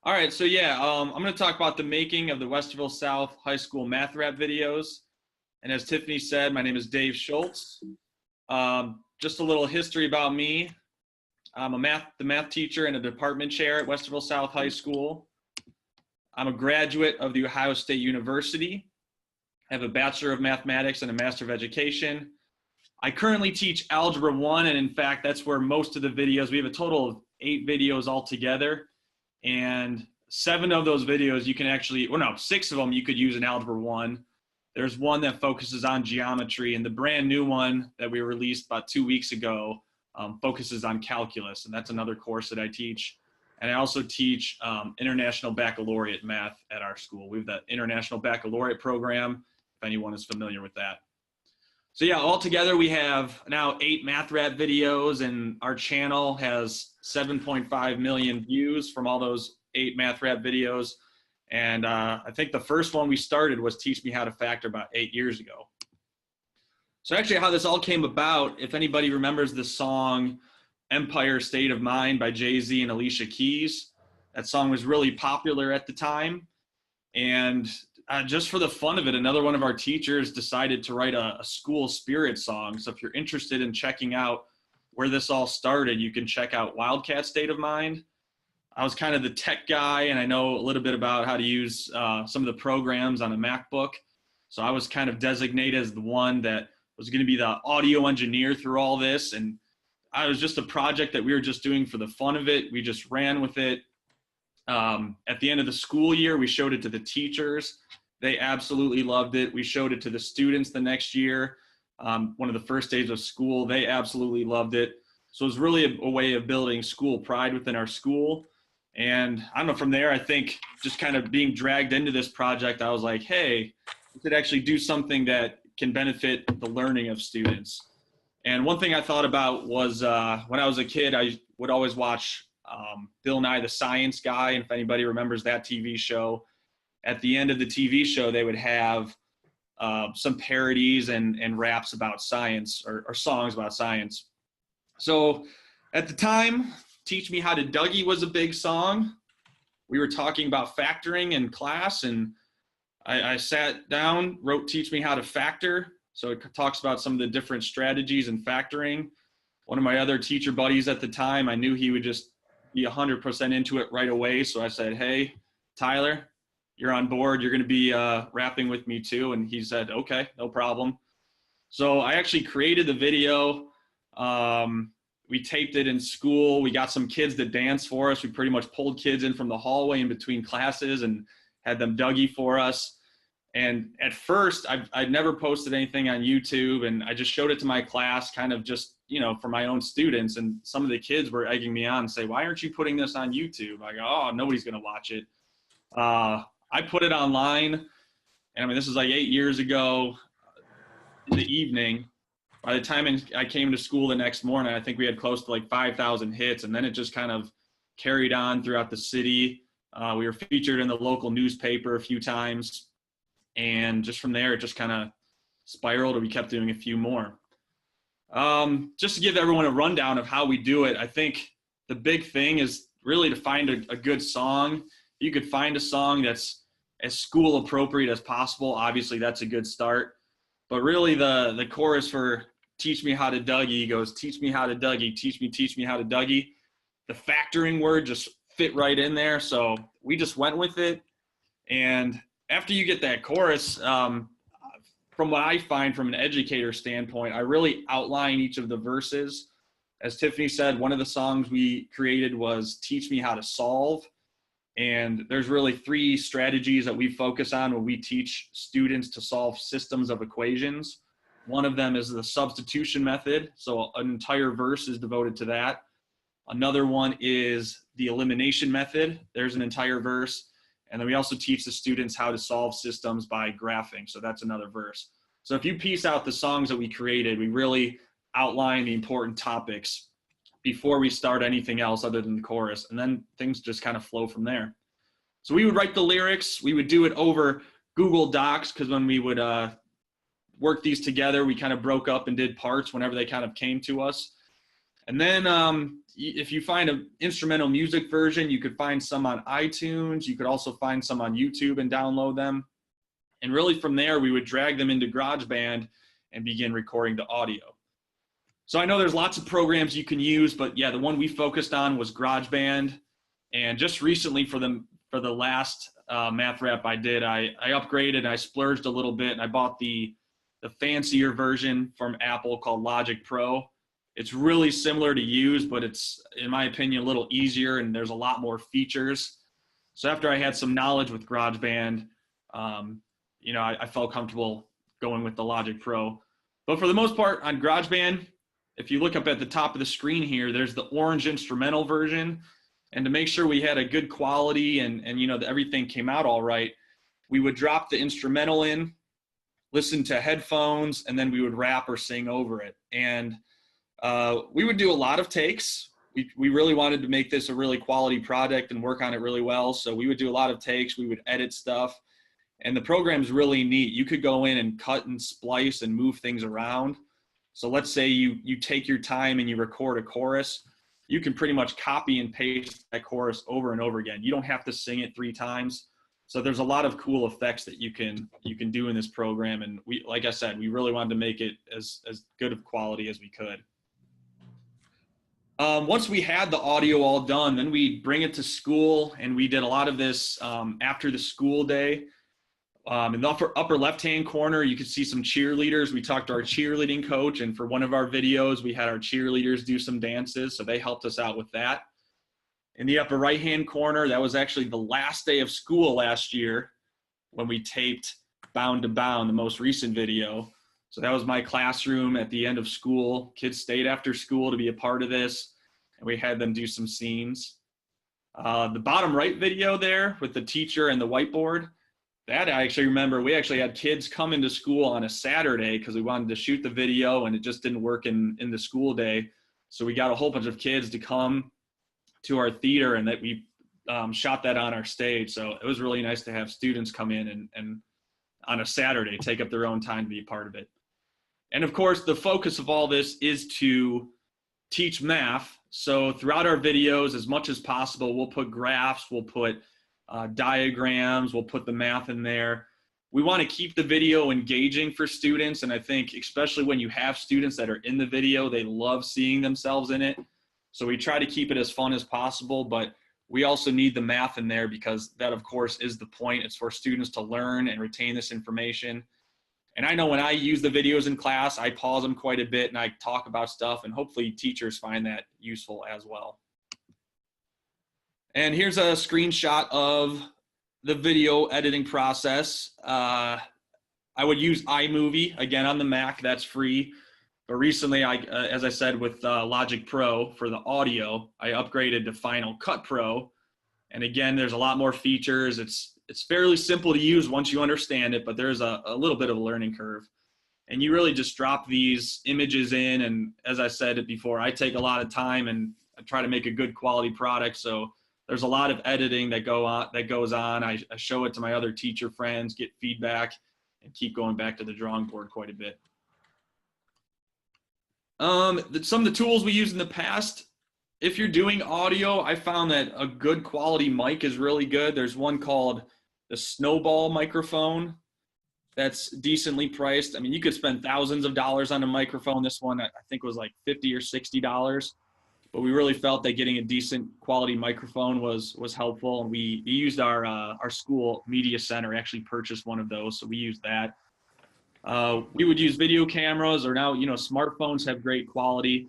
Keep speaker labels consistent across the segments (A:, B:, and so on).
A: All right, so yeah, I'm going to talk about the making of the Westerville South High School math rap videos. And as Tiffany said, my name is Dave Schultz. Just a little history about me. I'm the math teacher and a department chair at Westerville South High School. I'm a graduate of the Ohio State University. I have a Bachelor of Mathematics and a Master of Education. I currently teach Algebra 1, and in fact, that's where most of the videos, we have a total of 8 videos altogether. And 7 of those videos you can actually, well no, 6 of them you could use in Algebra 1. There's one that focuses on geometry, and the brand new one that we released about 2 weeks ago focuses on calculus, and that's another course that I teach. And I also teach International Baccalaureate math at our school. We have the International Baccalaureate program, if anyone is familiar with that. So yeah, altogether we have now 8 math rap videos, and our channel has 7.5 million views from all those 8 math rap videos. And I think the first one we started was Teach Me How to Factor about 8 years ago. So actually how this all came about, if anybody remembers the song Empire State of Mind by Jay-Z and Alicia Keys, that song was really popular at the time. And just for the fun of it, another one of our teachers decided to write a school spirit song. So if you're interested in checking out where this all started, you can check out Wildcat State of Mind. I was kind of the tech guy, and I know a little bit about how to use some of the programs on a MacBook. So I was kind of designated as the one that was going to be the audio engineer through all this. And I was just a project that we were just doing for the fun of it. We just ran with it. At the end of the school year, we showed it to the teachers. They absolutely loved it. We showed it to the students the next year. One of the first days of school, they absolutely loved it. So it was really a way of building school pride within our school. And I don't know, from there, I think just kind of being dragged into this project, I was like, hey, we could actually do something that can benefit the learning of students. And one thing I thought about was when I was a kid, I would always watch Bill Nye the Science Guy. And if anybody remembers that TV show, at the end of the TV show, they would have some parodies and raps about science or songs about science. So at the time, Teach Me How to Dougie was a big song. We were talking about factoring in class, and I sat down, wrote Teach Me How to Factor. So it talks about some of the different strategies in factoring. One of my other teacher buddies at the time, I knew he would just be 100% into it right away. So I said, hey, Tyler, you're on board. You're going to be rapping with me too. And he said, okay, no problem. So I actually created the video. We taped it in school. We got some kids to dance for us. We pretty much pulled kids in from the hallway in between classes and had them Dougie for us. And at first, I'd never posted anything on YouTube, and I just showed it to my class kind of just, you know, for my own students. And some of the kids were egging me on and say, why aren't you putting this on YouTube? I go, oh, nobody's going to watch it. I put it online, and I mean, this is like 8 years ago in the evening. By the time I came to school the next morning, I think we had close to like 5,000 hits, and then it just kind of carried on throughout the city. We were featured in the local newspaper a few times, and just from there, it just kind of spiraled, and we kept doing a few more. Just to give everyone a rundown of how we do it, I think the big thing is really to find a good song. You could find a song that's as school appropriate as possible. Obviously, that's a good start. But really the chorus for Teach Me How to Dougie goes, teach me how to Dougie, teach me how to Dougie. The factoring word just fit right in there. So we just went with it. And after you get that chorus, from what I find from an educator standpoint, I really outline each of the verses. As Tiffany said, one of the songs we created was Teach Me How to Solve. And there's really 3 strategies that we focus on when we teach students to solve systems of equations. One of them is the substitution method. So an entire verse is devoted to that. Another one is the elimination method. There's an entire verse. And then we also teach the students how to solve systems by graphing. So that's another verse. So if you piece out the songs that we created, we really outline the important topics before we start anything else other than the chorus, and then things just kind of flow from there. So we would write the lyrics. We would do it over Google Docs, because when we would work these together, we kind of broke up and did parts whenever they kind of came to us. And then if you find an instrumental music version, you could find some on iTunes. You could also find some on YouTube and download them. And really from there, we would drag them into GarageBand and begin recording the audio. So I know there's lots of programs you can use, but yeah, the one we focused on was GarageBand. And just recently for the last math rep I did, I upgraded, I splurged a little bit, and I bought the fancier version from Apple called Logic Pro. It's really similar to use, but it's, in my opinion, a little easier, and there's a lot more features. So after I had some knowledge with GarageBand, I felt comfortable going with the Logic Pro. But for the most part on GarageBand, if you look up at the top of the screen here, there's the orange instrumental version. And to make sure we had a good quality and that everything came out all right, we would drop the instrumental in, listen to headphones, and then we would rap or sing over it. And we would do a lot of takes. We really wanted to make this a really quality product and work on it really well. So we would do a lot of takes. We would edit stuff. And the program's really neat. You could go in and cut and splice and move things around. So let's say you take your time and you record a chorus. You can pretty much copy and paste that chorus over and over again. You don't have to sing it 3 times. So there's a lot of cool effects that you can do in this program. And we, like I said, we really wanted to make it as good of quality as we could. Once we had the audio all done, then we bring it to school, and we did a lot of this after the school day. In the upper left-hand corner, you could see some cheerleaders. We talked to our cheerleading coach, and for one of our videos, we had our cheerleaders do some dances, so they helped us out with that. In the upper right-hand corner, that was actually the last day of school last year when we taped Bound to Bound, the most recent video. So that was my classroom at the end of school. Kids stayed after school to be a part of this, and we had them do some scenes. The bottom right video there with the teacher and the whiteboard, that I actually remember. We actually had kids come into school on a Saturday because we wanted to shoot the video, and it just didn't work in the school day. So we got a whole bunch of kids to come to our theater, and that we shot that on our stage. So it was really nice to have students come in and on a Saturday take up their own time to be a part of it. And of course, the focus of all this is to teach math. So throughout our videos, as much as possible, we'll put graphs, we'll put diagrams, we'll put the math in there. We want to keep the video engaging for students, and I think especially when you have students that are in the video, they love seeing themselves in it. So we try to keep it as fun as possible, but we also need the math in there because that, of course, is the point. It's for students to learn and retain this information. And I know when I use the videos in class, I pause them quite a bit and I talk about stuff, and hopefully teachers find that useful as well. And here's a screenshot of the video editing process. I would use iMovie, again, on the Mac, that's free. But recently, as I said, with Logic Pro for the audio, I upgraded to Final Cut Pro. And again, there's a lot more features. It's fairly simple to use once you understand it, but there's a little bit of a learning curve. And you really just drop these images in. And as I said it before, I take a lot of time and I try to make a good quality product. So there's a lot of editing that goes on. I show it to my other teacher friends, get feedback, and keep going back to the drawing board quite a bit. Some of the tools we used in the past, if you're doing audio, I found that a good quality mic is really good. There's one called the Snowball microphone that's decently priced. I mean, you could spend thousands of dollars on a microphone. This one I think was like $50 or $60. But we really felt that getting a decent quality microphone was helpful. And we used our school media center, actually purchased one of those. So we used that. We would use video cameras, or now, smartphones have great quality.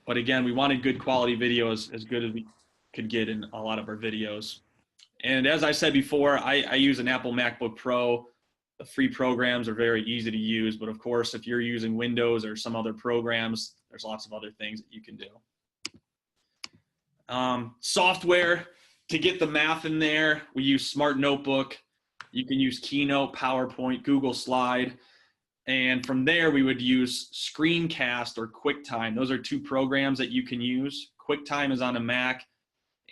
A: But again, we wanted good quality video as good as we could get in a lot of our videos. And as I said before, I use an Apple MacBook Pro. The free programs are very easy to use. But of course, if you're using Windows or some other programs, there's lots of other things that you can do. Software to get the math in there, we use Smart Notebook. You can use Keynote, PowerPoint, Google Slide. And from there, we would use Screencast or QuickTime. Those are 2 programs that you can use. QuickTime is on a Mac,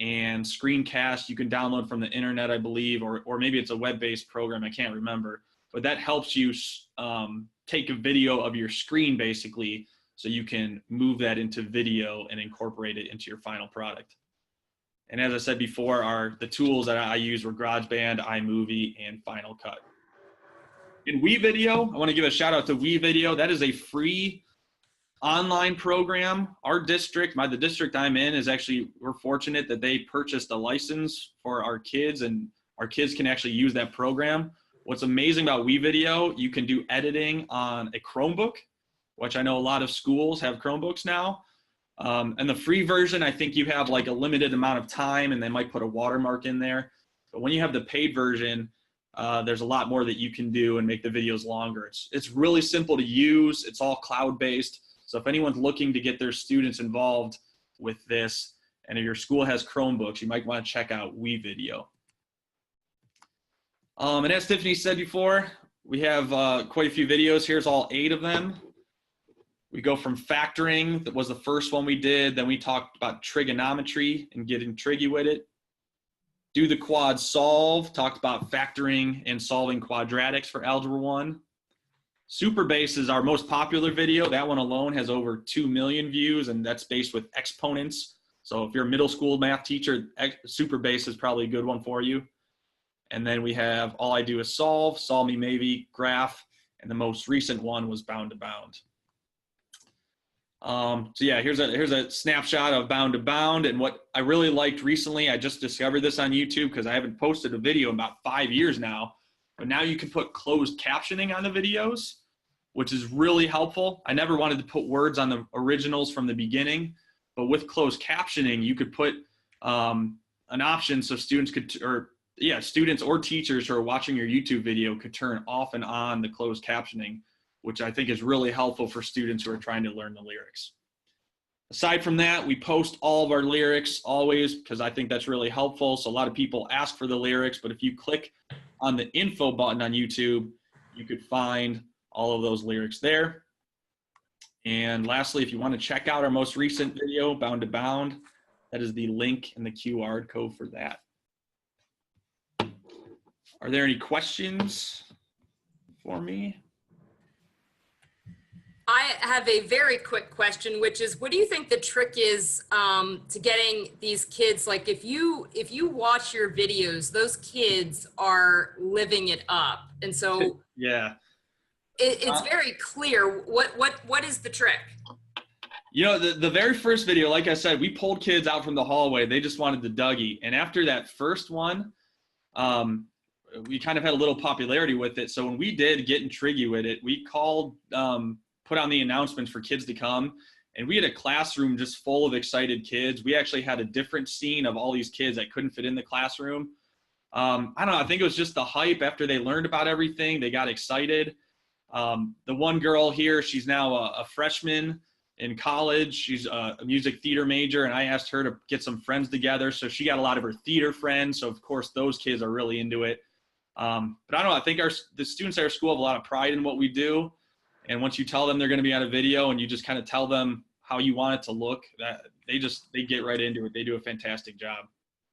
A: and Screencast you can download from the internet, I believe, or maybe it's a web-based program. I can't remember. But that helps you take a video of your screen, basically, so you can move that into video and incorporate it into your final product. And as I said before, the tools that I use were GarageBand, iMovie, and Final Cut. In WeVideo, I want to give a shout out to WeVideo. That is a free online program. Our district, the district I'm in, is actually, we're fortunate that they purchased a license for our kids, and our kids can actually use that program. What's amazing about WeVideo, you can do editing on a Chromebook, which I know a lot of schools have Chromebooks now. And the free version, I think you have like a limited amount of time, and they might put a watermark in there. But when you have the paid version, there's a lot more that you can do and make the videos longer. It's really simple to use. It's all cloud-based. So if anyone's looking to get their students involved with this, and if your school has Chromebooks, you might want to check out WeVideo. And as Tiffany said before, we have quite a few videos. Here's all 8 of them. We go from factoring, that was the first one we did. Then we talked about trigonometry and getting triggy with it. Do the quad solve, talked about factoring and solving quadratics for Algebra 1. Superbase is our most popular video. That one alone has over 2 million views, and that's based with exponents. So if you're a middle school math teacher, Superbase is probably a good one for you. And then we have All I Do Is Solve, Solve Me Maybe, Graph, and the most recent one was Bound to Bound. So yeah, here's a snapshot of Bound to Bound, and what I really liked recently, I just discovered this on YouTube because I haven't posted a video in about 5 years now, but now you can put closed captioning on the videos, which is really helpful. I never wanted to put words on the originals from the beginning, but with closed captioning, you could put an option so students could, students or teachers who are watching your YouTube video could turn off and on the closed captioning, which I think is really helpful for students who are trying to learn the lyrics. Aside from that, we post all of our lyrics always because I think that's really helpful. So a lot of people ask for the lyrics, but if you click on the info button on YouTube, you could find all of those lyrics there. And lastly, if you want to check out our most recent video, Bound to Bound, that is the link in the QR code for that. Are there any questions for me?
B: I have a very quick question, which is, what do you think the trick is to getting these kids, like if you watch your videos, those kids are living it up. And so
A: yeah,
B: it's very clear. What is the trick?
A: You know, the very first video, like I said, we pulled kids out from the hallway. They just wanted the Dougie. And after that first one, we kind of had a little popularity with it. So when we did Getting Triggy with it, we called, put on the announcements for kids to come, and we had a classroom just full of excited kids. We actually had a different scene of all these kids that couldn't fit in the classroom. I don't know, I think it was just the hype after they learned about everything. They got excited. The one girl here, she's now a freshman in college. She's a music theater major, and I asked her to get some friends together. So she got a lot of her theater friends. So of course those kids are really into it. But I don't know, I think the students at our school have a lot of pride in what we do. And once you tell them they're going to be on a video and you just kind of tell them how you want it to look, that they get right into it. They do a fantastic job.